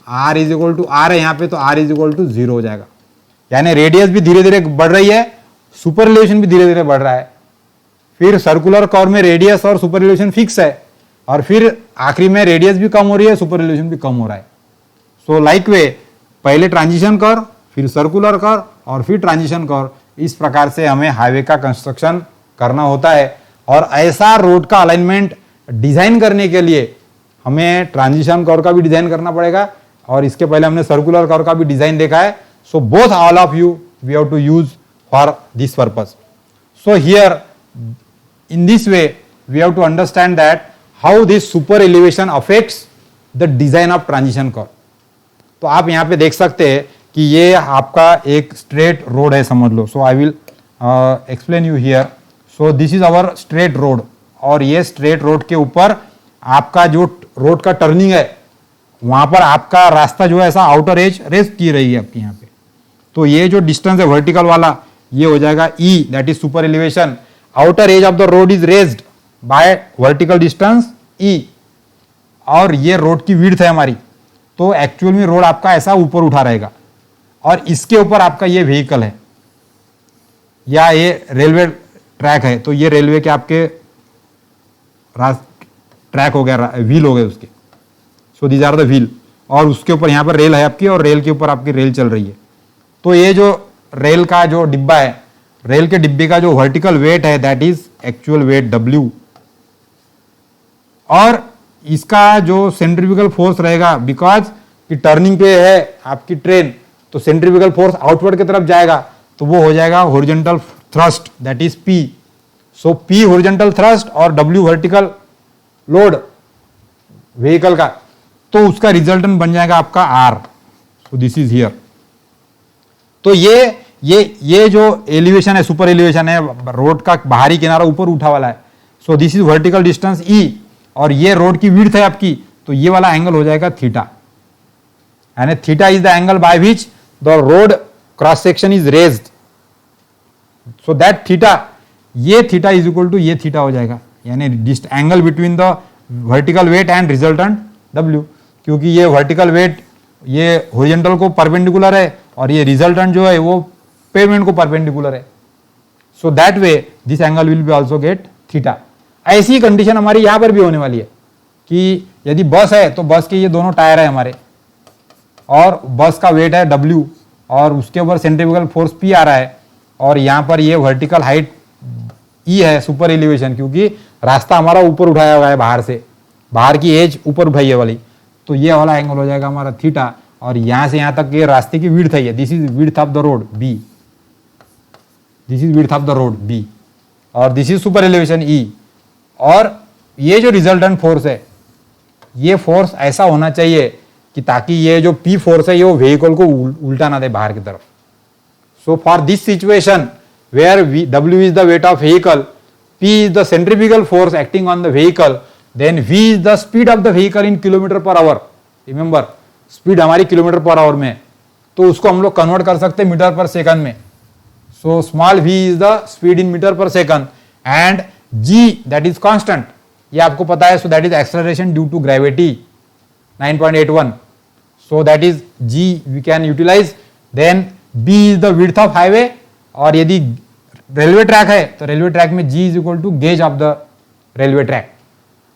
r is equal to r है यहां पे, तो r इज इक्वल टू 0 हो जाएगा। यानी रेडियस भी धीरे धीरे बढ़ रही है, सुपर रिलेशन भी धीरे धीरे बढ़ रहा है। फिर सर्कुलर कर्व में रेडियस और सुपर रिलेशन फिक्स है, और फिर आखिरी में रेडियस भी कम हो रही है, सुपर रिलेशन भी कम हो रहा है। सो लाइक वे, पहले ट्रांजिशन कर्व, फिर सर्कुलर कर्व और फिर ट्रांजिशन कर्व, इस प्रकार से हमें हाईवे का कंस्ट्रक्शन करना होता है। और ऐसा रोड का अलाइनमेंट डिजाइन करने के लिए हमें ट्रांजिशन कर्व का भी डिजाइन करना पड़ेगा, और इसके पहले हमने सर्कुलर कर्व का भी डिजाइन देखा है। So both all of you we have to use for this purpose. So here in this way we have to understand that how this super elevation affects the design of transition curve। तो आप यहां पे देख सकते हैं कि ये आपका एक स्ट्रेट रोड है समझ लो। So I will explain you here. So this is our straight road, और ये स्ट्रेट रोड के ऊपर आपका जो रोड का टर्निंग है, वहां पर आपका रास्ता जो है ऐसा आउटर एज रेस्ट की रही है आपकी यहाँ पे। तो ये जो डिस्टेंस है वर्टिकल वाला, ये हो जाएगा e, that is super elevation. Outer edge of the road is raised by vertical distance e, और ये रोड की विड्थ है हमारी। तो एक्चुअल में रोड आपका ऐसा ऊपर उठा रहेगा, और इसके ऊपर आपका ये व्हीकल है या ये रेलवे ट्रैक है, तो ये रेलवे के आपके ट्रैक हो गया, व्हील हो गए उसके। So these are the wheel, और उसके ऊपर यहाँ पर रेल है आपकी, और रेल के ऊपर आपकी रेल चल रही है। तो ये जो रेल का जो डिब्बा है, रेल के डिब्बे का जो वर्टिकल वेट है, that is actual wait W, और इसका जो सेंट्रीफ्यूगल फोर्स रहेगा, बिकॉज कि टर्निंग पे है आपकी ट्रेन, तो सेंट्रीफ्यूगल फोर्स आउटवर्ड की तरफ जाएगा, तो वो हो जाएगा horizontal thrust, that is P। So P horizontal thrust और W वर्टिकल लोड व्हीकल का, तो उसका रिजल्टेंट बन जाएगा आपका R। So this is here. तो ये जो एलिवेशन है, सुपर एलिवेशन है, रोड का बाहरी किनारा ऊपर उठा वाला है। सो this is vertical distance E, और ये रोड की विड्थ है आपकी, तो ये वाला एंगल हो जाएगा थीटा, यानी theta is the angle by which the road cross section is raised. So that theta, ये थीटा इज इक्वल टू ये थीटा हो जाएगा, यानी angle between the vertical weight and resultant W, क्योंकि ये वर्टिकल वेट ये horizontal को perpendicular है, और ये रिजल्टेंट जो है वो पेवमेंट को परपेंडिकुलर है। So that way this angle will be also get theta. ऐसी कंडीशन हमारी यहां पर भी होने वाली है कि यदि बस है, तो बस के ये दोनों टायर है हमारे, और बस का वेट है W, और उसके ऊपर सेंट्रीफ्यूगल फोर्स P आ रहा है, और यहां पर ये वर्टिकल हाइट E है, सुपर एलिवेशन, क्योंकि रास्ता हमारा ऊपर उठाया हुआ है, बाहर से, बाहर की एज ऊपर उठाई है वाली, तो ये वाला एंगल हो जाएगा हमारा थीटा। और यहां से यहां तक ये रास्ते की विड्थ है, this is width of the road B, this is width of the road B, और this is super elevation E। और ये जो रिजल्टेंट फोर्स है, ये फोर्स ऐसा होना चाहिए कि ताकि ये जो P फोर्स है, ये वो व्हीकल को उल्टा ना दे बाहर की तरफ। So for this situation where W is the weight of vehicle, P is the centrifugal force acting on the vehicle, then V is the speed of the vehicle in kilometer per hour। Remember, speed हमारी kilometre per hour में, तो उसको हम लोग convert कर सकते हैं metre per second में। So small v is the speed in metre per second, and g that is constant, ये आपको पता है। So that is acceleration due to gravity 9.81। So that is g we can utilise. Then b is the width of highway, और यदि railway track है तो railway track में g is equal to gauge of the railway track.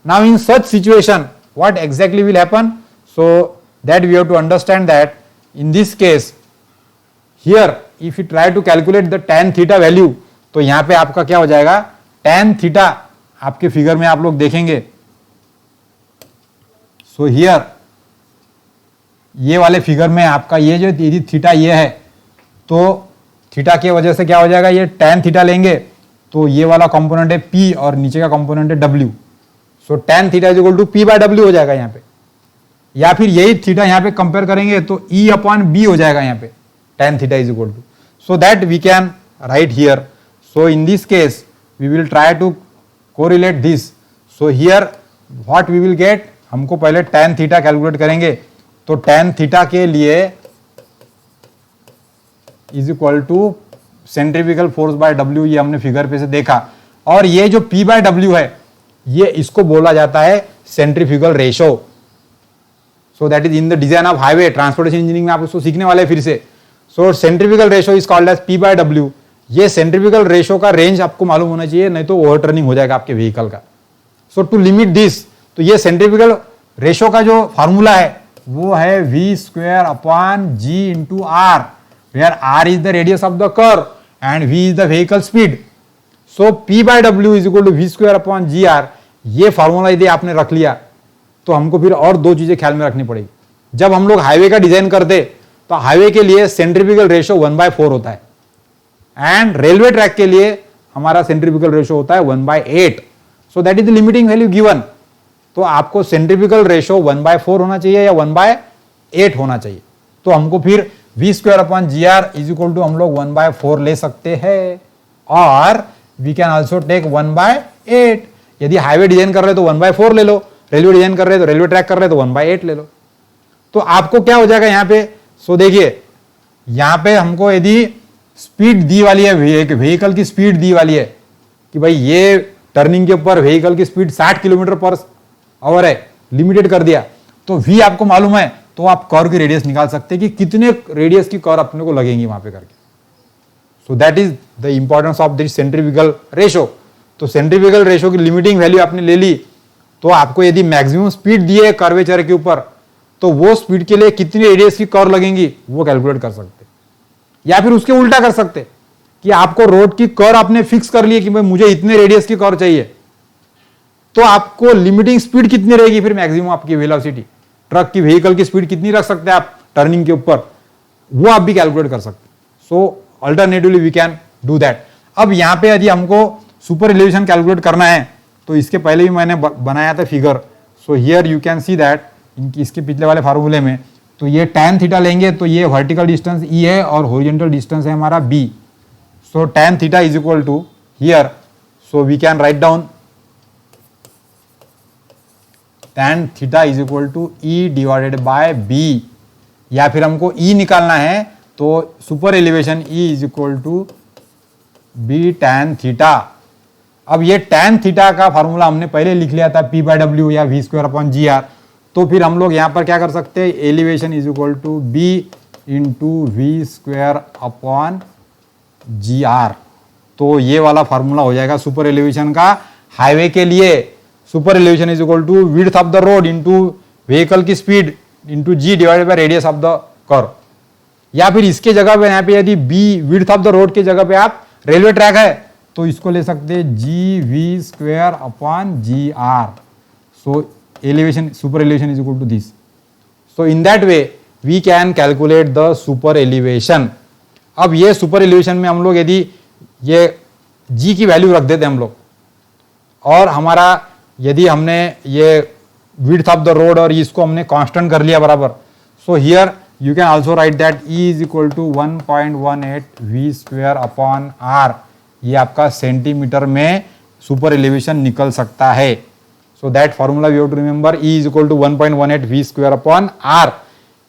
Now in such situation what exactly will happen? So that we have to understand that in this case here if you try to calculate the tan theta value, तो यहां पे आपका क्या हो जाएगा, tan theta आपके figure में आप लोग देखेंगे। सो हियर ये वाले फिगर में आपका ये जो यदि थीटा ये है, तो थीटा की वजह से क्या हो जाएगा, ये tan थीटा लेंगे, तो ये वाला कंपोनेंट है P और नीचे का कंपोनेंट है W। सो tan theta is equal to P by W हो जाएगा यहाँ पे, या फिर यही थीटा यहाँ पे कंपेयर करेंगे तो E अपॉन B हो जाएगा यहाँ पे, tan theta is equal to. So that we can write here. So in this case we will try to correlate this, so here what we will get, हमको पहले tan theta calculate करेंगे, तो tan theta के लिए is equal to centrifugal force by W, ये हमने figure पे से देखा, और ये जो P बाय W है ये इसको बोला जाता है centrifugal ratio. So that is in the design of highway, transportation engineering में आप उसको सीखने वाले हैं फिर से। So centrifugal ratio is called as P by W। ये सेंट्रीफ्यूगल रेशो का रेंज आपको मालूम होना चाहिए, नहीं तो ओवरटर्निंग हो जाएगा आपके व्हीकल का। सो टू लिमिट दिस, तो ये सेंट्रीफ्यूगल रेशो का जो फॉर्मूला है वो है V square upon G into R, where R is the radius of the curve and V is the vehicle speed. So P by W is equal to V square upon G R. ये formula यदि आपने रख लिया तो हमको फिर और दो चीजें ख्याल में रखनी पड़ेगी। जब हम लोग हाईवे का डिजाइन करते तो हाईवे के लिए सेंट्रीफ्यूगल रेशो 1/4 होता है, एंड रेलवे ट्रैक के लिए हमारा सेंट्रीफ्यूगल रेशो होता है 1/8। सो that is the limiting value given. तो आपको सेंट्रीफ्यूगल रेशो 1/4 होना चाहिए या 1/8 होना चाहिए। तो हमको फिर V square upon G R is equal to हम लोग 1/4 ले सकते हैं, और वी कैन ऑल्सो टेक 1/8। यदि हाईवे डिजाइन कर रहे तो 1/4 ले लो, रेलवे डिजाइन कर रहे तो रेलवे ट्रैक कर रहे तो 1/8 ले लो। तो आपको क्या हो जाएगा यहाँ पे, सो देखिए यहाँ पे हमको यदि स्पीड दी वाली है, व्हीकल की स्पीड दी वाली है कि भाई ये टर्निंग के ऊपर व्हीकल की स्पीड 60 किलोमीटर पर आवर है, लिमिटेड कर दिया, तो V आपको मालूम है तो आप कर्व की रेडियस निकाल सकते हैं कि कितने रेडियस की कर्व अपने को लगेंगी वहां पे करके। सो that is the importance of this centrifugal ratio. तो सेंट्रीफ्यूगल रेशो की लिमिटिंग वैल्यू आपने ले ली, तो आपको यदि मैक्सिमम स्पीड दी है कर्वेचर के ऊपर तो वो स्पीड के लिए कितनी रेडियस की कर्व लगेंगी वो कैलकुलेट कर सकते, या फिर उसके उल्टा कर सकते कि आपको रोड की कर्व आपने फिक्स कर ली कि भाई मुझे इतने रेडियस की कर्व चाहिए, तो आपको लिमिटिंग स्पीड कितनी रहेगी, फिर मैक्सिमम आपकी वेलोसिटी, ट्रक की व्हीकल की स्पीड कितनी रख सकते हैं आप टर्निंग के ऊपर, वो आप भी कैलकुलेट कर सकते। So alternatively we can do that. अब यहां पे यदि हमको सुपर एलिवेशन कैलकुलेट करना है तो इसके पहले भी मैंने बनाया था figure. So here you can see that इसके पिछले वाले फार्मूले में, तो ये tan थीटा लेंगे तो ये वर्टिकल डिस्टेंस E है और हॉरिजॉन्टल डिस्टेंस है हमारा B। So tan theta is equal to here, so we can write down tan theta is equal to E divided by B, या फिर हमको E निकालना है तो super elevation E is equal to B tan theta. अब ये tan theta का formula हमने पहले लिख लिया था P बाय W या V square upon G R, तो फिर हम लोग यहां पर क्या कर सकते हैं, elevation is equal to B into V square upon G R. तो ये वाला फॉर्मूला हो जाएगा सुपर एलिवेशन का हाईवे के लिए। Super elevation is equal to width of the road into vehicle की speed into G divided by radius of the curve, या फिर इसके जगह पे यहाँ पे यदि B width of the road के जगह पे आप रेलवे ट्रैक है तो इसको ले सकते हैं GV square upon G R. So elevation super elevation is equal to this. So in that way we can calculate the super elevation. अब ये सुपर एलिवेशन में हम लोग यदि ये G की वैल्यू रख देते हैं हम लोग, और हमारा यदि हमने ये विड्थ ऑफ द रोड और इसको हमने कांस्टेंट कर लिया बराबर, so here you can also write that E is equal to 1.18 V square upon R। ये आपका सेंटीमीटर में सुपर एलिवेशन निकल सकता है। So that formula we have to remember, E is equal to 1.18 V square upon R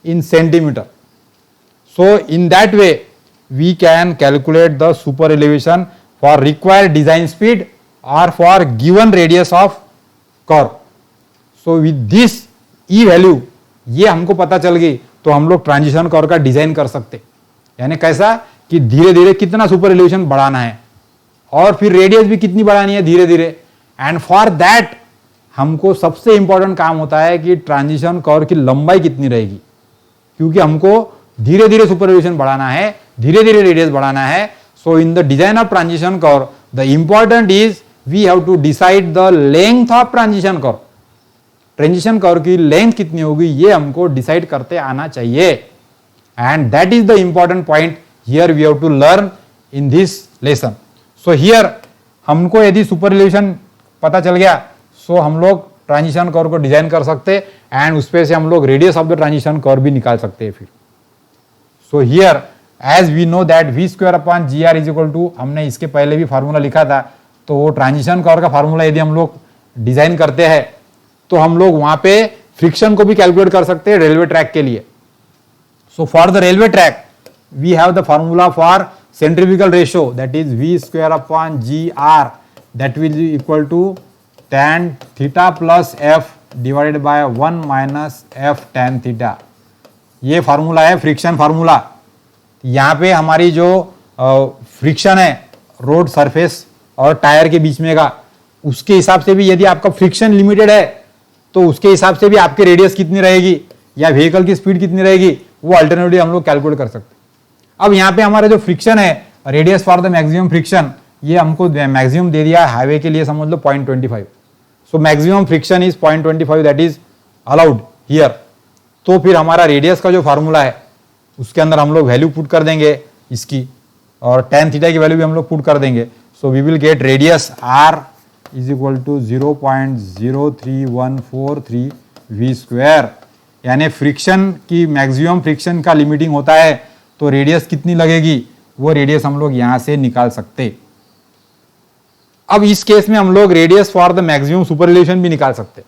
in centimeter. So in that way we can calculate the super elevation for required design speed or for given radius of curve. So with this E value ये हमको पता चल गई तो हम लोग transition curve का design कर सकते, यानी कैसा कि धीरे धीरे कितना सुपर एलिवेशन बढ़ाना है और फिर रेडियस भी कितनी बढ़ानी है धीरे धीरे। एंड फॉर दैट हमको सबसे इंपॉर्टेंट काम होता है कि ट्रांजिशन कर्व की लंबाई कितनी रहेगी, क्योंकि हमको धीरे धीरे सुपर एलिवेशन बढ़ाना है, धीरे धीरे रेडियस बढ़ाना है। So in the design of transition curve the important is we have to decide the length of transition curve. Transition curve की लेंथ कितनी होगी ये हमको डिसाइड करते आना चाहिए, and that is the important point here we have to learn in this lesson. So here हमको यदि सुपर एलिवेशन पता चल गया, सो हम लोग ट्रांजिशन कर्व को डिजाइन कर सकते एंड उस पे से हम लोग radius of the transition curve भी निकाल सकते हैं फिर। So here as we know that V square upon G R is equal to, हमने इसके पहले भी फॉर्मूला लिखा था, तो वो ट्रांजिशन कर्व का फार्मूला यदि हम लोग डिजाइन करते हैं तो हम लोग वहां पे फ्रिक्शन को भी कैलकुलेट कर सकते हैं रेलवे ट्रैक के लिए. So for the railway track we have the formula for centrifugal ratio, that is v square upon gr, that will be equal to tan theta plus f divided by 1 minus f tan theta. ये formula है friction formula. यहाँ पे हमारी जो friction है road surface और tyre के बीच में का, उसके हिसाब से भी यदि आपका फ्रिक्शन लिमिटेड है तो उसके हिसाब से भी आपकी रेडियस कितनी रहेगी या व्हीकल की स्पीड कितनी रहेगी वो अल्टरनेटिव हम लोग कैलकुलेट कर सकते हैं. अब यहाँ पे हमारा जो फ्रिक्शन है, radius for the maximum friction, ये हमको मैक्सिमम दे दिया हाईवे के लिए, समझ लो 0.25. So maximum friction is 0.25, that is allowed here. तो फिर हमारा रेडियस का जो फार्मूला है उसके अंदर हम लोग वैल्यू पुट कर देंगे इसकी, और tan थीटा की वैल्यू भी हम लोग पुट कर देंगे. So we will get radius r is equal to 0.03143 v square. यानी फ्रिक्शन की मैक्सिमम फ्रिक्शन का लिमिटिंग होता है तो रेडियस कितनी लगेगी वो रेडियस हम लोग यहां से निकाल सकते. अब इस केस में हम लोग radius for the maximum super relation भी निकाल सकते.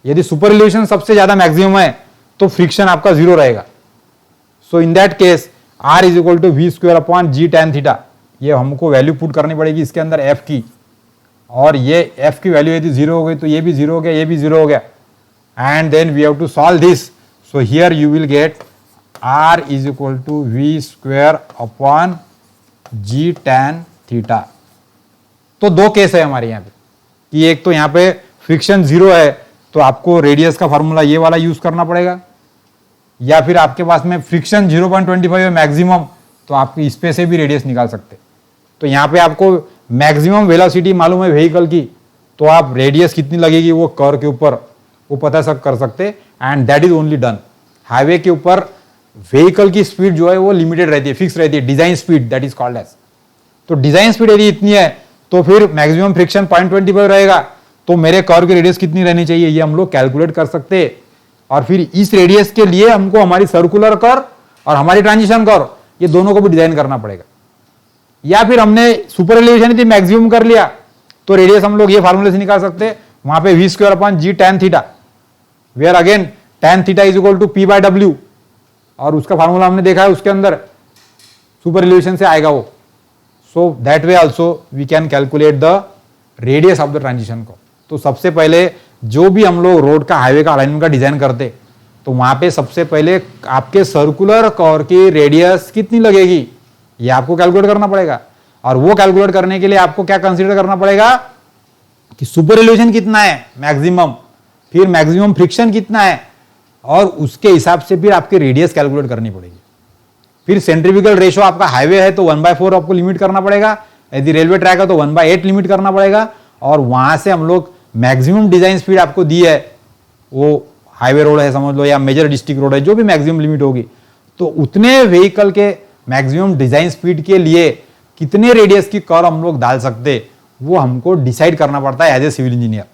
यदि सुपर रिलेशन सबसे ज्यादा मैक्सिमम है तो फ्रिक्शन आपका 0 रहेगा. So in that case r is equal to v square upon g tan theta. ये हमको वैल्यू पुट करनी पड़ेगी इसके अंदर f की, और ये f की वैल्यू यदि 0 हो गई तो ये भी 0 हो गया, ये भी 0 हो गया. And then we have to solve this. So here you will get r is equal to v square upon g tan theta. तो दो केस है हमारे यहाँ पे कि एक तो यहाँ पे फ्रिक्शन 0 है तो आपको रेडियस का फॉर्मूला ये वाला यूज करना पड़ेगा, या फिर आपके पास में फ्रिक्शन 0.25 है मैक्सिमम तो आप इस पे से भी रेडियस निकाल सकते. तो यहाँ पे आपको मैक्सिमम वेलोसिटी मालूम है व्हीकल की, तो आप रेडियस कितनी लगेगी वो कर्व के ऊपर वो पता सब कर सकते. And that is only done. Highway के ऊपर व्हीकल की स्पीड जो है वो लिमिटेड रहती है, फिक्स रहती है, design speed that is called as. तो डिजाइन स्पीड यदि इतनी है तो फिर मैक्सिमम फ्रिक्शन 0.25 रहेगा, तो मेरे कर्व की रेडियस कितनी रहनी चाहिए ये हम लोग कैलकुलेट कर सकते हैं. और फिर इस रेडियस के लिए हमको हमारी सर्कुलर कर्व और हमारी ट्रांजिशन कर्व ये दोनों को भी डिजाइन करना पड़ेगा. या फिर हमने सुपर एलिवेशन यदि मैक्सिमम कर लिया तो रेडियस हम लोग ये फार्मूले से निकाल सकते हैं, वहां पे v square upon g tan theta, where again tan theta is equal to p by w, और उसका फार्मूला हमने देखा है उसके अंदर सुपर एलिवेशन से आएगा वो. So that way also we can calculate the radius of the transition curve. तो सबसे पहले जो भी हम लोग रोड का हाईवे का अलाइनमेंट का डिजाइन करते तो वहां पे सबसे पहले आपके सर्कुलर कर्व की रेडियस कितनी लगेगी ये आपको कैलकुलेट करना पड़ेगा. और वो कैलकुलेट करने के लिए आपको क्या कंसीडर करना पड़ेगा कि सुपर एलिवेशन कितना है मैक्सिमम, फिर मैक्सिमम फ्रिक्शन कितना है, और उसके हिसाब से फिर आपकी रेडियस कैलकुलेट करनी पड़ेगी. फिर सेंट्रीफ्यूगल रेशियो आपका हाईवे है तो 1/4 आपको लिमिट करना पड़ेगा, यदि रेलवे ट्रैक है तो 1/8 लिमिट करना पड़ेगा. और वहां से हम लोग मैक्सिमम डिजाइन स्पीड आपको दी है, वो हाईवे रोड है समझ लो या मेजर डिस्ट्रिक्ट रोड है, जो भी मैक्सिमम लिमिट होगी, तो उतने व्हीकल के मैक्सिमम डिजाइन स्पीड के लिए कितने रेडियस की कर्व हम लोग डाल सकते वो हमको डिसाइड करना पड़ता है as a civil engineer.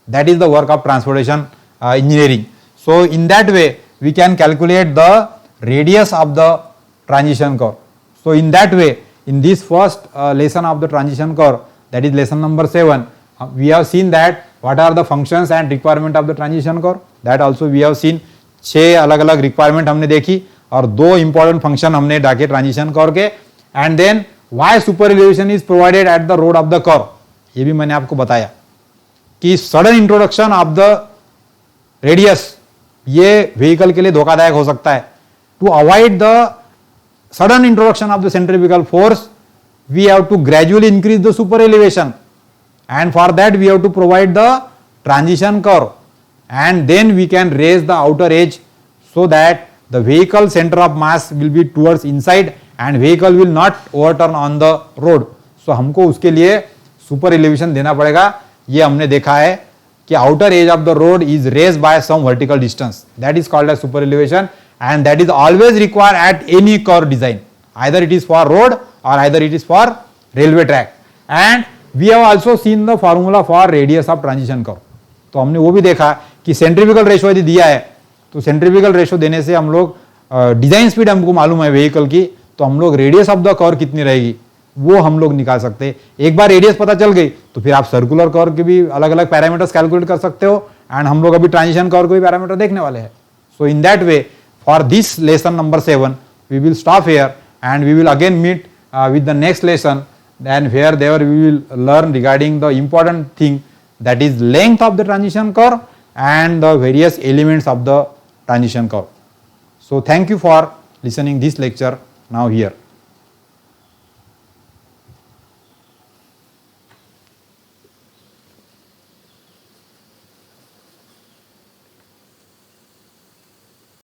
That is the work of transportation engineering. So in that way we can calculate the radius of the transition curve. So in that way in this first lesson of the transition curve, that is lesson number 7, we have seen that what are the functions and requirement of the transition curve. That also we have seen 6 अलग अलग requirement हमने देखी और 2 important function हमने डाके transition curve के. And then why super elevation is provided at the road of the curve, ये भी मैंने आपको बताया कि sudden introduction of the radius ये व्हीकल के लिए धोखादायक हो सकता है. To avoid the sudden introduction of the centrifugal force, we have to gradually increase the super elevation, and for that we have to provide the transition curve, and then we can raise the outer edge so that the vehicle center of mass will be towards inside and vehicle will not overturn on the road. So हमको उसके लिए super elevation देना पड़ेगा. ये हमने देखा है कि outer edge of the road is raised by some vertical distance, that is called as super elevation, and that is always required at any curve design, either it is for road or either it is for railway track. And we have also seen the formula for radius of transition curve. तो हमने वो भी देखा कि centrifugal ratio यदि दिया है तो सेंट्रीफ्यूगल रेशियो देने से हम लोग डिजाइन स्पीड हमको मालूम है व्हीकल की, तो हम लोग रेडियस ऑफ द कर्व कितनी रहेगी वो हम लोग निकाल सकते हैं। एक बार रेडियस पता चल गई तो फिर आप सर्कुलर कर्व के भी अलग अलग पैरामीटर्स कैलकुलेट कर सकते हो, एंड हम लोग अभी ट्रांजिशन कर्व के भी पैरामीटर देखने वाले हैं। So in that way, for this lesson number 7 we will stop here, and we will again meet with the next lesson, and where there we will learn regarding the important thing, that is length of the transition curve and the various elements of the transition curve. So thank you for listening this lecture now here.